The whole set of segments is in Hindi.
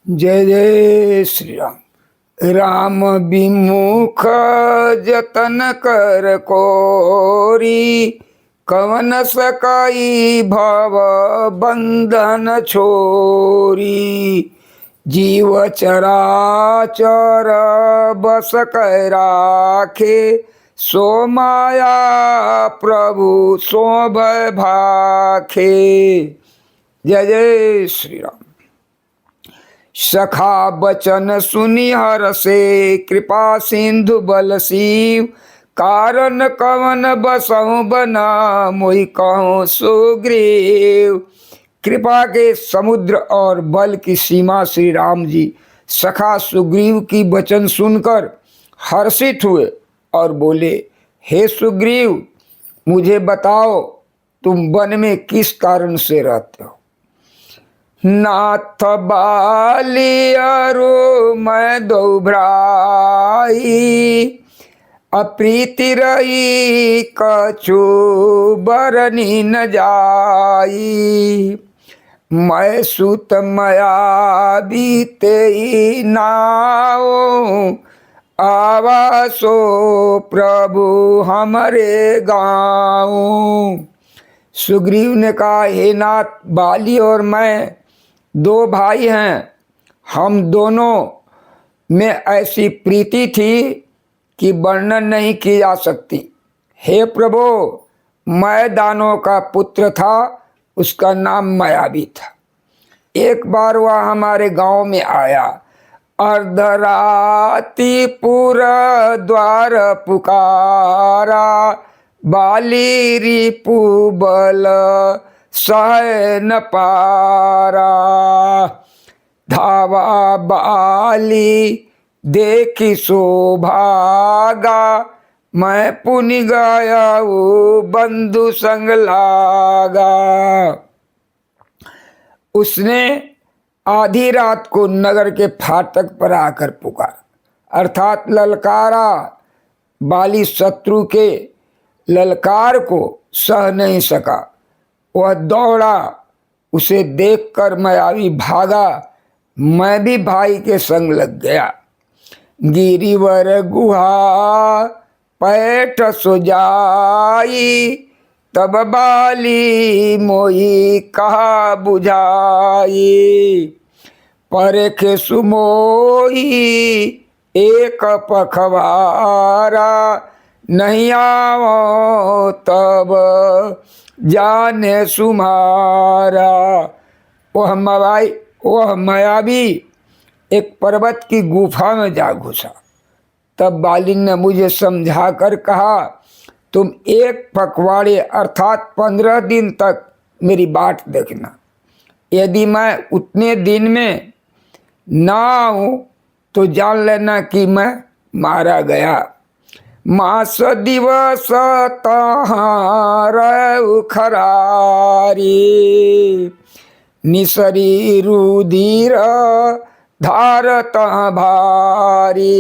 जय जय श्री राम। राम विमुख जतन कर कोरी, कवन सकाई भव बंधन छोरी। जीव चराचर बस कै राखे, सो माया प्रभु सो भय भाखे। जय जय श्री राम। सखा बचन सुनि हर से, कृपा सिंधु बल सीव। कारण कवन बसहु बना, मोहि कहूँ सुग्रीव। कृपा के समुद्र और बल की सीमा श्री राम जी सखा सुग्रीव की वचन सुनकर हर्षित हुए और बोले, हे सुग्रीव, मुझे बताओ तुम वन में किस कारण से रहते हो। नाथ बाली अरु मैं दो भ्राई, अप्रीति रही कछु बरनी न जाई। मैं सुत मया बीते नाओ, आवासो प्रभु हमारे गाँव। सुग्रीव ने कहा, हे नाथ, बाली और मैं दो भाई हैं। हम दोनों में ऐसी प्रीति थी कि वर्णन नहीं की जा सकती। हे प्रभु, मैं दानव का पुत्र था, उसका नाम मायावी था। एक बार वह हमारे गांव में आया। अर्धराति पूरा द्वार पुकारा, बाली रिपु बल सह न पारा। धावा बाली देखी शोभागा, मैं पुनि गया बंधु संग लागा। उसने आधी रात को नगर के फाटक पर आकर पुकारा, अर्थात ललकारा। बाली शत्रु के ललकार को सह नहीं सका, वह दौड़ा। उसे देखकर मायावी भागा, मैं भी भाई के संग लग गया। गिरिवर गुहा पैठ सुजाई, तब बाली मोही कहा बुझाई। परखे सुमोही एक पखवारा, नहीं आओ तब जाने सुमारा। वह मायावी एक पर्वत की गुफा में जा घुसा। तब बाली ने मुझे समझाकर कहा, तुम एक पखवाड़े अर्थात 15 दिन तक मेरी बाट देखना। यदि मैं उतने दिन में ना आऊं तो जान लेना कि मैं मारा गया। मास दिवस तहां रहु खरारी, निसरी रुधिर धारत भारी।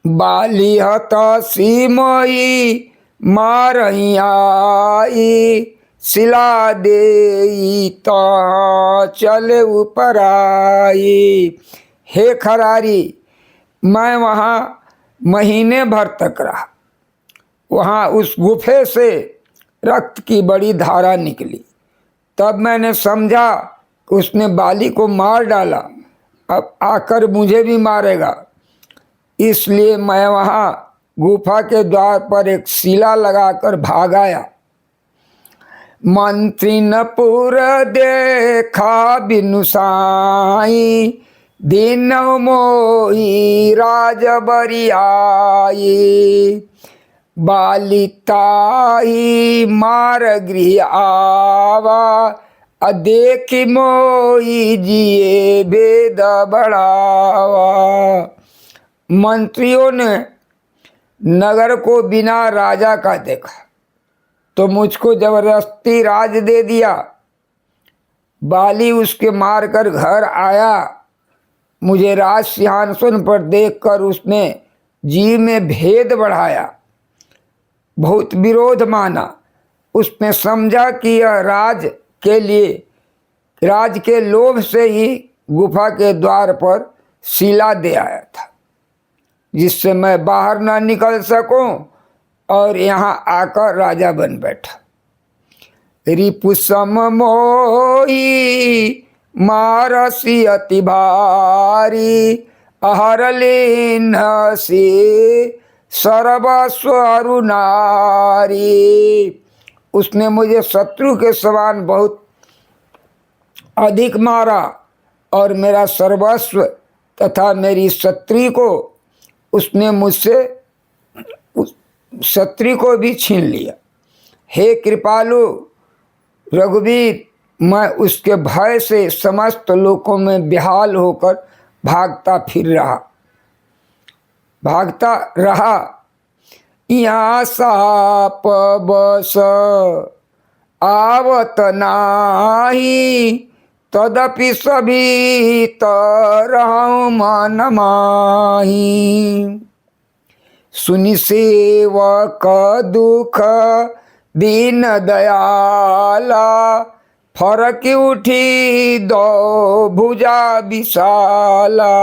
बाली हत सिमई मारही आई, सिला देई तहां चले ऊपर आई। हे खरारी, मैं वहाँ महीने भर तक रहा। वहाँ उस गुफे से रक्त की बड़ी धारा निकली। तब मैंने समझा कि उसने बाली को मार डाला, अब आकर मुझे भी मारेगा। इसलिए मैं वहाँ गुफा के द्वार पर एक शिला लगाकर भाग आया। मंत्री नपुर देखा बिनु साई, दिन मोही राज बरियाई। बालिताई मार गृह आवा, अदेखी मोही जिए भेद बढ़ावा। मंत्रियों ने नगर को बिना राजा का देखा तो मुझको जबरदस्ती राज दे दिया। बाली उसके मारकर घर आया। मुझे राज सिंहासन पर देखकर उसने जी में भेद बढ़ाया, बहुत विरोध माना। उसने समझा कि यह राज के लिए राज के लोभ से ही गुफा के द्वार पर शिला दे आया था, जिससे मैं बाहर ना निकल सकूं, और यहाँ आकर राजा बन बैठा। रिपुसम मोही मारसी अति भारी, अहरलीन से सर्वस्व अरुणारी। उसने मुझे शत्रु के समान बहुत अधिक मारा और मेरा सर्वस्व तथा मेरी क्षत्रि को उसने मुझसे क्षत्रि को भी छीन लिया। हे कृपालु रघुवीर, मैं उसके भय से समस्त लोकों में बेहाल होकर भागता रहा। यहाँ साप बस आवत नाही, तदपि सभी तरहु मन माही। सुनि सेवक दुख दीन दयाला, फरक उठी दो भुजा विशाला।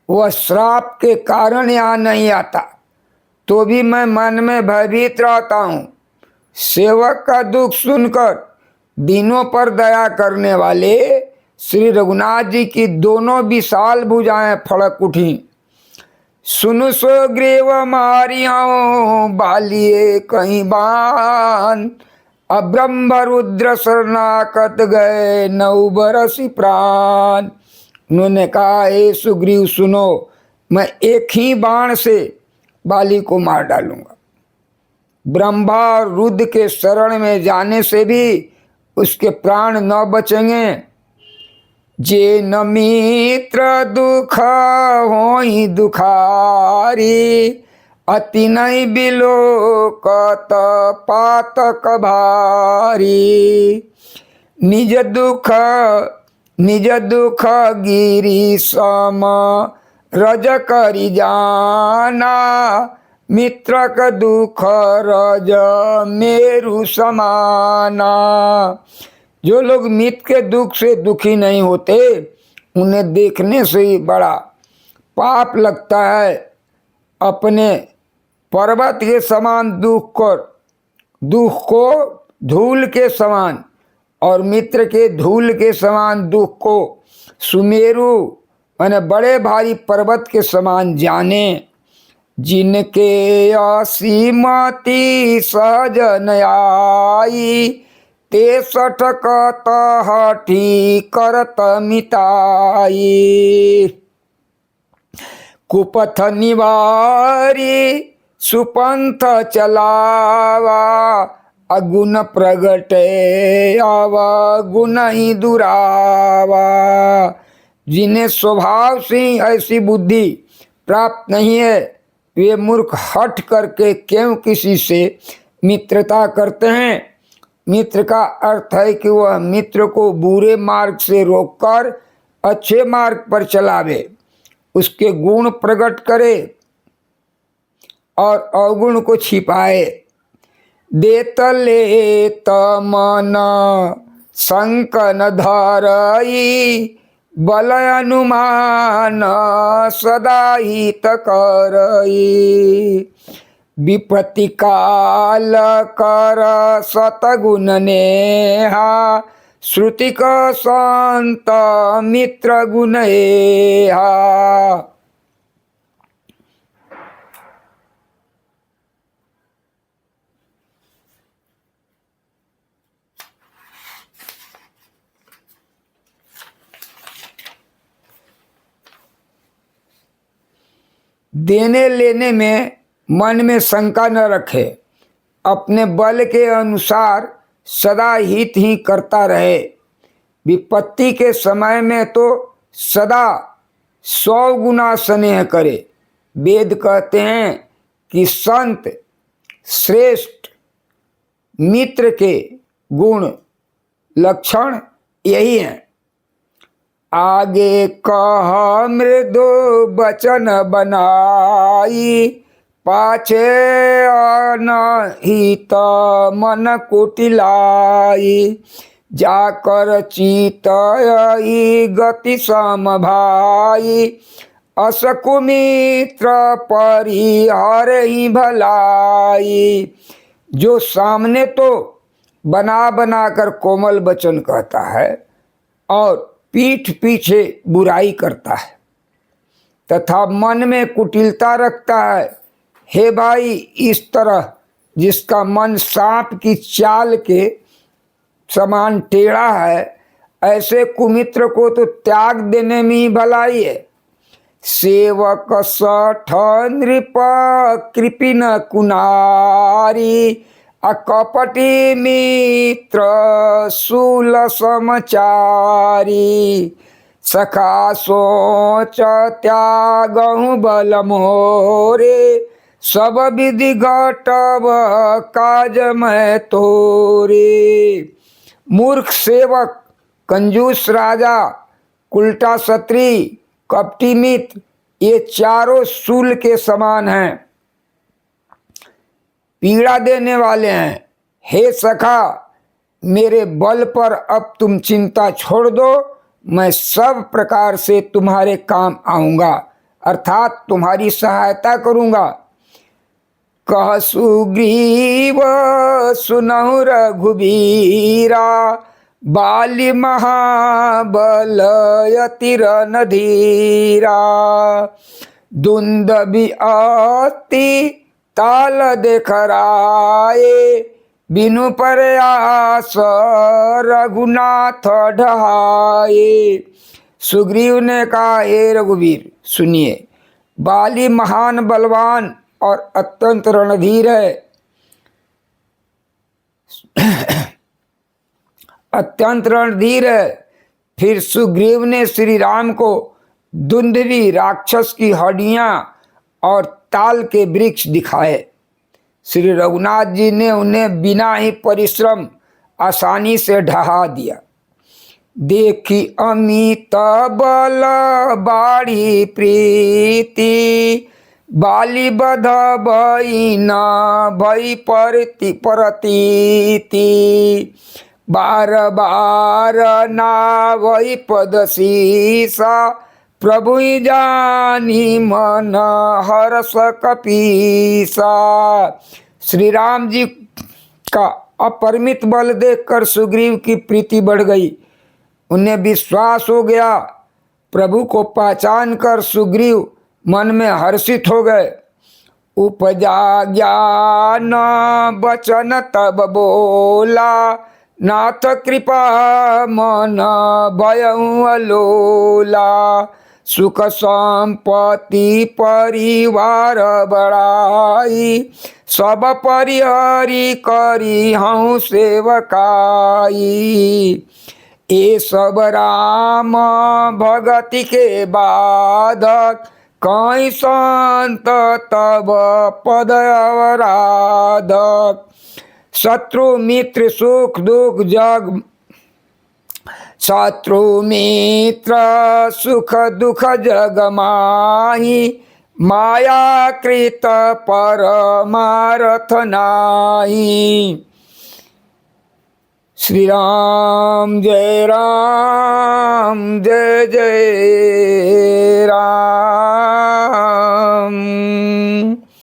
वह श्राप के कारण यहाँ नहीं आता, तो भी मैं मन में भयभीत रहता हूँ। सेवक का दुख सुनकर दीनों पर दया करने वाले श्री रघुनाथ जी की दोनों विशाल भुजाएं फड़क उठी। सुनु सुग्रीव मारियों बालिए कहीं बान, अब्रह्म रुद्र शरणागत गए 9 बरसी प्राण। उन्होंने कहा, हे सुग्रीव सुनो, मैं एक ही बाण से बाली को मार डालूंगा। ब्रह्मा और रुद्र के शरण में जाने से भी उसके प्राण न बचेंगे। जे न मित्र दुख होई दुखारी, अति नहीं बिलोकत पातक भारी। निज दुख गिरी सम रज करी जाना, मित्र का दुख रज मेरु समाना। जो लोग मित्र के दुख से दुखी नहीं होते, उन्हें देखने से ही बड़ा पाप लगता है। अपने पर्वत के समान दुख को धूल के समान और मित्र के धूल के समान दुख को सुमेरु माने बड़े भारी पर्वत के समान जाने। जिनके असीमति सहज नयाई, ते सठकत हठी करत मिताई। कुपथ निवारी सुपंथ चलावा, अगुण प्रगटे अवगुण ही दुरावा। जिन्हें स्वभाव से ऐसी बुद्धि प्राप्त नहीं है, वे मूर्ख हट करके क्यों किसी से मित्रता करते हैं। मित्र का अर्थ है कि वह मित्र को बुरे मार्ग से रोककर अच्छे मार्ग पर चलावे, उसके गुण प्रकट करे और अवगुण को छिपाए। देत लेत मन संकन धरई, बल अनुमान सदा हित करई। विपत्ति काल कर सतगुण नेहा, श्रुति का संत मित्र गुण एहा। देने लेने में मन में शंका न रखे, अपने बल के अनुसार सदा हित ही करता रहे। विपत्ति के समय में तो सदा 100 गुना स्नेह करे। वेद कहते हैं कि संत श्रेष्ठ मित्र के गुण लक्षण यही हैं। आगे कह मृदु बचन बनाई, पाछे अनहित मन कुटिलाई। जाकर चितई गति समभाई, अस कुमित्र परिहर ही भलाई। जो सामने तो बना बना कर कोमल वचन कहता है और पीठ पीछे बुराई करता है तथा मन में कुटिलता रखता है, हे भाई, इस तरह जिसका मन सांप की चाल के समान टेढ़ा है, ऐसे कुमित्र को तो त्याग देने में ही भलाई है। सेवक सठ नृप कृपिन कुनारी, अकपटी मित्र शूल समचारी। सखा सोच त्यागहु बल मोरे, सब विधि घटब काज मैं तोरे। मूर्ख सेवक, कंजूस राजा, उल्टा क्षत्रिय, कपटी मित्र, ये चारों शूल के समान हैं, पीड़ा देने वाले हैं। हे सखा, मेरे बल पर अब तुम चिंता छोड़ दो, मैं सब प्रकार से तुम्हारे काम आऊंगा, अर्थात तुम्हारी सहायता करूंगा। कह सुग्रीव सुनहु रघुबीरा, बाली महाबल यति रणधीरा। दुंदुभि अति ताल देखराए, बिनु प्रयास रघुनाथ ढहाए। सुग्रीव ने कहा, हे रघुवीर सुनिए, बाली महान बलवान और अत्यंत रणधीर है, अत्यंत रणधीर है। फिर सुग्रीव ने श्री राम को दुंदुभि राक्षस की हड्डियां और ताल के वृक्ष दिखाए। श्री रघुनाथ जी ने उन्हें बिना ही परिश्रम आसानी से ढहा दिया। देखी अमित बल बाड़ी प्रीति, बाली बध भई न भई परतीति। बार बार नावई पद सीसा, प्रभु जानी मन हर्ष कपीसा। श्री राम जी का अपरिमित बल देखकर सुग्रीव की प्रीति बढ़ गई, उन्हें विश्वास हो गया। प्रभु को पहचान कर सुग्रीव मन में हर्षित हो गए। उपजा ज्ञान बचन तब बोला, नाथ कृपा मन भयउ अलोला। सुख संपत्ति परिवार बड़ाई, सब परिहरि करी हूँ सेवकाई। ये सब राम भगति के बाधक, कहीं संत तब पद अवराधक। शत्रु मित्र सुख दुख जग, शत्रु मित्र सुख दुख जग माही। माया कृत परमारथ नाही। श्री राम जय जय राम।